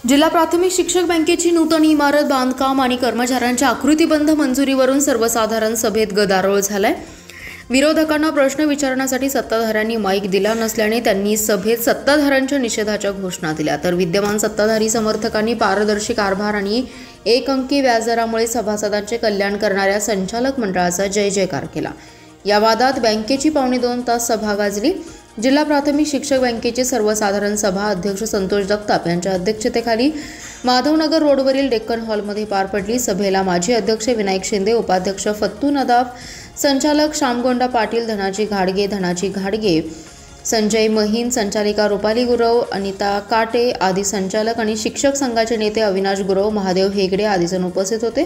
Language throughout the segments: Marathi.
जिल्हा प्राथमिक शिक्षक बँकेची नूतन इमारत बांधकाम आणि कर्मचाऱ्यांच्या आकृतीबंध मंजुरीवरून सर्वसाधारण सभेत गदारोळ झालाय। विरोधकांना प्रश्न विचारण्यासाठी सत्ताधाऱ्यांनी माईक दिला नसल्याने त्यांनी सभेत सत्ताधाऱ्यांच्या निषेधाच्या घोषणा दिल्या, तर विद्यमान सत्ताधारी समर्थकांनी पारदर्शी कारभार आणि एक अंकी व्याजदरामुळे सभासदांचे कल्याण करणाऱ्या संचालक मंडळाचा जय जयकार केला। या वादात बँकेची 2.5 तास सभा गाजली। जिल्हा प्राथमिक शिक्षक बँकेची सर्वसाधारण सभा अध्यक्ष संतोष जगताप यांच्या अध्यक्षतेखाली माधवनगर रोडवरील डेक्कन हॉलमध्ये पार पडली। सभेला माजी अध्यक्ष विनायक शिंदे, उपाध्यक्ष फत्तू नदाफ, संचालक श्यामगोंडा पाटील, धनाजी घाडगे, संजय महिन, संचालिका रुपाली गुरव, अनिता काटे आदी संचालक आणि शिक्षक संघाचे नेते अविनाश गुरव, महादेव हेगडे आदी जण उपस्थित होते।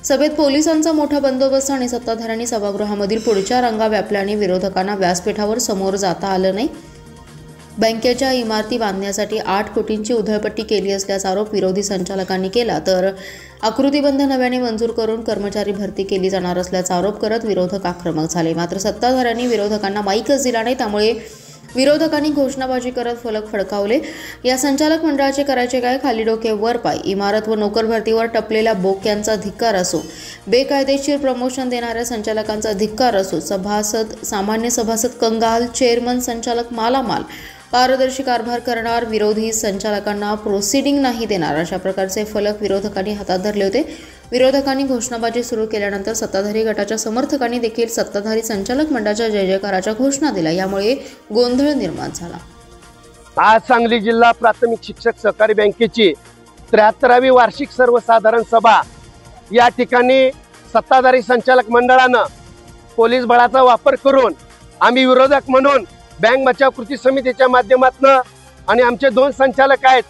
सभेत पोलिसांचा मोठा बंदोबस्त आणि सत्ताधाऱ्यांनी सभागृहामधील पुढच्या रांगा व्यापल्याने विरोधकांना व्यासपीठावर समोर जाता आलं नाही। बँकेच्या इमारती बांधण्यासाठी 8 कोटींची उधळपट्टी केली असल्याचा आरोप विरोधी संचालकांनी केला, तर आकृतीबंध नव्याने मंजूर करून कर्मचारी भरती केली जाणार असल्याचा आरोप करत विरोधक आक्रमक झाले। मात्र सत्ताधाऱ्यांनी विरोधकांना माईकच दिला नाही, त्यामुळे विरोधकांनी घोषणाबाजी करत फलक फडकावले। या संचालक मंडळाचे करायचे काय? खाली डोके वर पाय, इमारत व नोकर भरतीवर टपलेल्या बोक्यांचा धिक्कार असो, बेकायदेशीर प्रमोशन देणाऱ्या संचालकांचा धिक्कार असो, सामान्य सभासद कंगाल, चेअरमन संचालक मालामाल, पारदर्शी कारभार करणार, विरोधी संचालकांना प्रोसिडिंग नाही देणार, अशा प्रकारचे फलक विरोधकांनी हातात धरले होते। विरोधकांनी घोषणाबाजी सुरू केल्यानंतर सत्ताधारी गटाच्या समर्थकांनी देखील सत्ताधारी संचालक मंडळाच्या जय जयकाराच्या घोषणा दिल्या, यामुळे गोंधळ निर्माण झाला। आज सांगली जिल्हा प्राथमिक शिक्षक सहकारी बँकेची 73वी वार्षिक सर्वसाधारण सभा या ठिकाणी सत्ताधारी संचालक मंडळानं पोलीस बळाचा वापर करून आम्ही विरोधक म्हणून बँक बचाव कृती समितीच्या माध्यमातून आणि आमचे 2 संचालक आहेत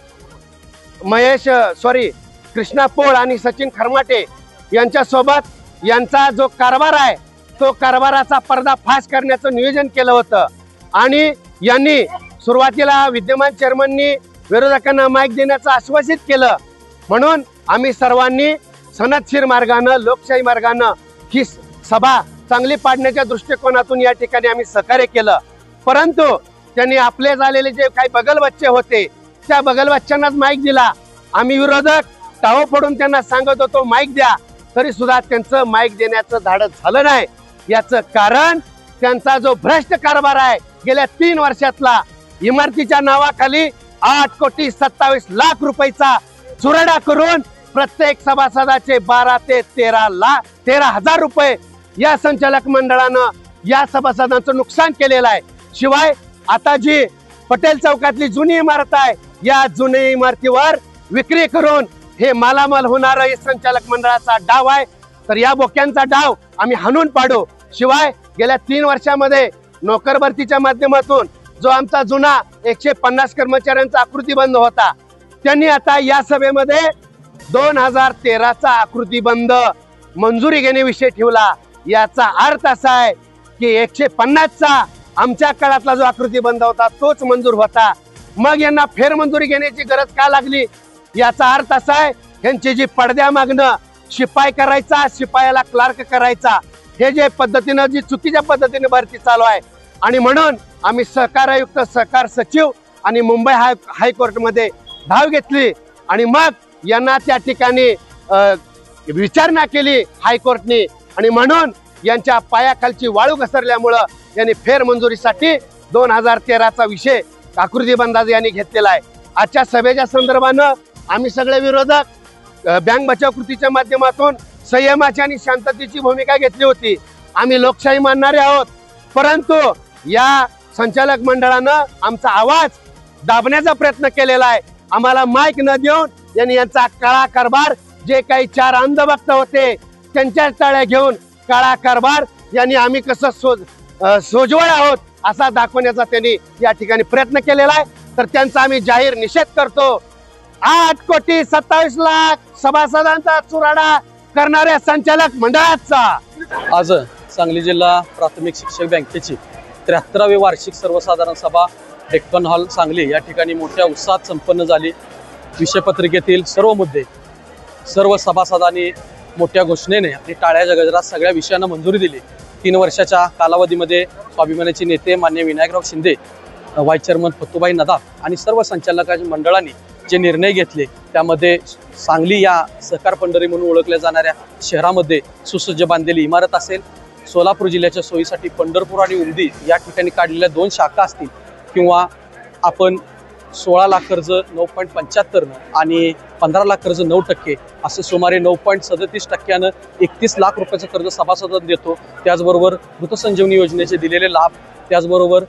कृष्णा पोळ आणि सचिन खरमाटे यांच्यासोबत यांचा जो कारभार आहे तो कारभाराचा पर्दाफाश करण्याचं नियोजन केलं होतं। आणि यांनी सुरुवातीला विद्यमान चेअरमननी विरोधकांना माईक देण्याचं आश्वासित केलं, म्हणून आम्ही सर्वांनी सनदशीर मार्गानं, लोकशाही मार्गानं ही सभा चांगली पाडण्याच्या दृष्टिकोनातून या ठिकाणी आम्ही सहकार्य केलं। परंतु त्यांनी आपले झालेले जे काही बगलबच्चे होते त्या बगलबच्च्यांनाच माईक दिला। आम्ही विरोधक टाळो पडून त्यांना सांगत होतो माईक द्या, तरी सुद्धा त्यांचं माईक देण्याचं धाडस झालं नाही। याचं कारण त्यांचा जो भ्रष्ट कारभार आहे गेल्या 3 वर्षातला, इमारतीच्या नावाखाली 8,27,00,000 रुपयाचा चुराडा करून प्रत्येक सभासदाचे 12 ते 13,000 रुपये या संचालक मंडळानं या सभासदांचं नुकसान केलेलं आहे। शिवाय आता जी पटेल चौकातली जुनी इमारत आहे, या जुनी इमारतीवर विक्री करून हे मालामाल होणारा हे संचालक मंडळाचा डाव आहे, तर या बोक्यांचा डाव आम्ही हाणून पाडू। शिवाय गेल्या 3 वर्षामध्ये नोकर भरतीच्या माध्यमातून जो आमचा जुना 150 कर्मचाऱ्यांचा आकृतीबंध होता, त्यांनी आता या सभेमध्ये 2013चा आकृतीबंध मंजुरी घेण्याविषयी ठेवला। याचा अर्थ असा आहे की 150चा आमच्या काळातला जो आकृतीबंध होता तोच मंजूर होता, मग यांना फेरमंजुरी घेण्याची गरज का लागली? याचा अर्थ असा आहे यांची जी पडद्या मागणं शिपाई करायचा, शिपायाला क्लार्क करायचा, हे जे पद्धतीनं जी चुकीच्या पद्धतीने भरती चालू आहे, आणि म्हणून आम्ही सहकारायुक्त सहकार सचिव आणि मुंबई हायकोर्टमध्ये धाव घेतली आणि मग यांना त्या ठिकाणी विचारणा केली हायकोर्टने, आणि म्हणून यांच्या पायाखालची वाळू घसरल्यामुळं यांनी फेरमंजुरीसाठी 2013चा विषय आकृतीबंधाचा यांनी घेतलेला आहे। आजच्या सभेच्या संदर्भानं आम्ही सगळे विरोधक बँक बचाव कृतीच्या माध्यमातून संयमाची आणि शांततेची भूमिका घेतली होती। आम्ही लोकशाही मानणारे आहोत, परंतु या संचालक मंडळानं आमचा आवाज दाबण्याचा प्रयत्न केलेला आहे। आम्हाला माईक न देऊन यांनी यांचा काळा कारभार, जे काही 4 अंधभक्त होते त्यांच्या टाळ्या घेऊन काळा कारभार यांनी आम्ही कसं सोजवळ आहोत असा दाखवण्याचा त्यांनी या ठिकाणी प्रयत्न केलेला आहे, तर त्यांचा आम्ही जाहीर निषेध करतो। 8,27,00,000 सभासदांचा चुराडा करणाऱ्या संचालक मंडळाचा आज सांगली जिल्हा प्राथमिक शिक्षक बँकेची 73वी वार्षिक सर्वसाधारण सभा डेक्कन हॉल सांगली या ठिकाणी मोठ्या उत्साहात संपन्न झाली। विषयपत्रिकेतील सर्व मुद्दे सर्व सभासदांनी मोठ्या घोषणेने आणि टाळ्याच्या गजरात सगळ्या विषयांना मंजुरी दिली। 3 वर्षाच्या कालावधीमध्ये स्वाभिमानाचे नेते माननीय विनायकराव शिंदे, व्हाईस चेअरमन फत्तूभाई नदाफ आणि सर्व संचालकांच्या मंडळांनी जे निर्णय घेतले त्यामध्ये सांगली या सहकार पंढरी म्हणून ओळखल्या जाणाऱ्या शहरामध्ये सुसज्ज बांधलेली इमारत असेल, सोलापूर जिल्ह्याच्या सोयीसाठी पंढरपूर आणि उमदी या ठिकाणी काढलेल्या 2 शाखा असतील, किंवा आपण 16 लाख कर्ज 9.75 आणि 15 लाख कर्ज 9% असे सुमारे 9.37% 31 लाख रुपयाचं कर्ज सभासदांना देतो. त्याचबरोबर मृतसंजीवनी योजनेचे दिलेले लाभ, त्याचबरोबर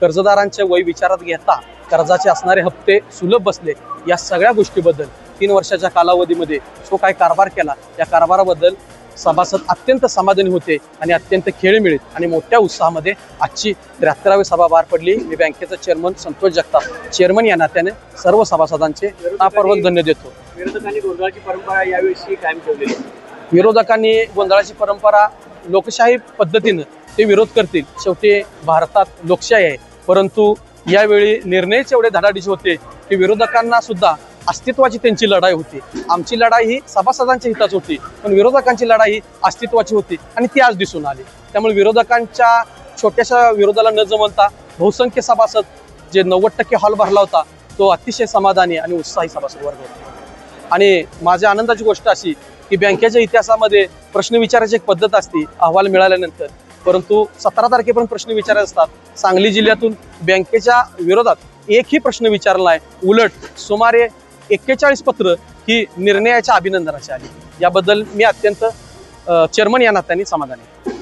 कर्जदारांचे वय विचारात घेता कर्जाचे असणारे हप्ते सुलभ बसले, या सगळ्या गोष्टीबद्दल 3 वर्षाच्या कालावधीमध्ये जो काय कारभार केला या कारभाराबद्दल सभासद अत्यंत समाधानी होते आणि अत्यंत खेळीमेळीत आणि मोठ्या उत्साहामध्ये आजची 73वी सभा पार पडली. मी बँकेचा चेअरमन संतोष जगताप, चेअरमन या नात्याने सर्व सभासदांचे आपूर्वक धन्य देतो. विरोधकांनी गोंधळाची परंपरा यावेळी कायम ठेवलेली. विरोधकांनी गोंधळाची परंपरा लोकशाही पद्धतीनं ते विरोध करतील. शेवटी भारतात लोकशाही आहे, परंतु यावेळी निर्णयच एवढे धडाडीचे होते की विरोधकांना सुद्धा अस्तित्वाची त्यांची लढाई होती. आमची लढाई ही सभासदांच्या हिताच होती, पण विरोधकांची लढाई ही अस्तित्वाची होती आणि ती आज दिसून आली. त्यामुळे विरोधकांच्या छोट्याशा विरोधाला न जमता बहुसंख्य सभासद जे 90% हॉल भरला होता तो अतिशय समाधानी आणि उत्साही सभासद वर्ग होता. आणि माझ्या आनंदाची गोष्ट अशी की बँकेच्या इतिहासामध्ये प्रश्न विचारायची एक पद्धत असते अहवाल मिळाल्यानंतर, परंतु 17 तारखेपर्यंत प्रश्न विचारायचे असतात. सांगली जिल्ह्यातून बँकेच्या विरोधात एकही प्रश्न विचारला नाही, उलट सुमारे 41 पत्र ही निर्णयाच्या अभिनंदनाची आली. याबद्दल मी अत्यंत चेअरमन या नात्याने समाधानी आहे.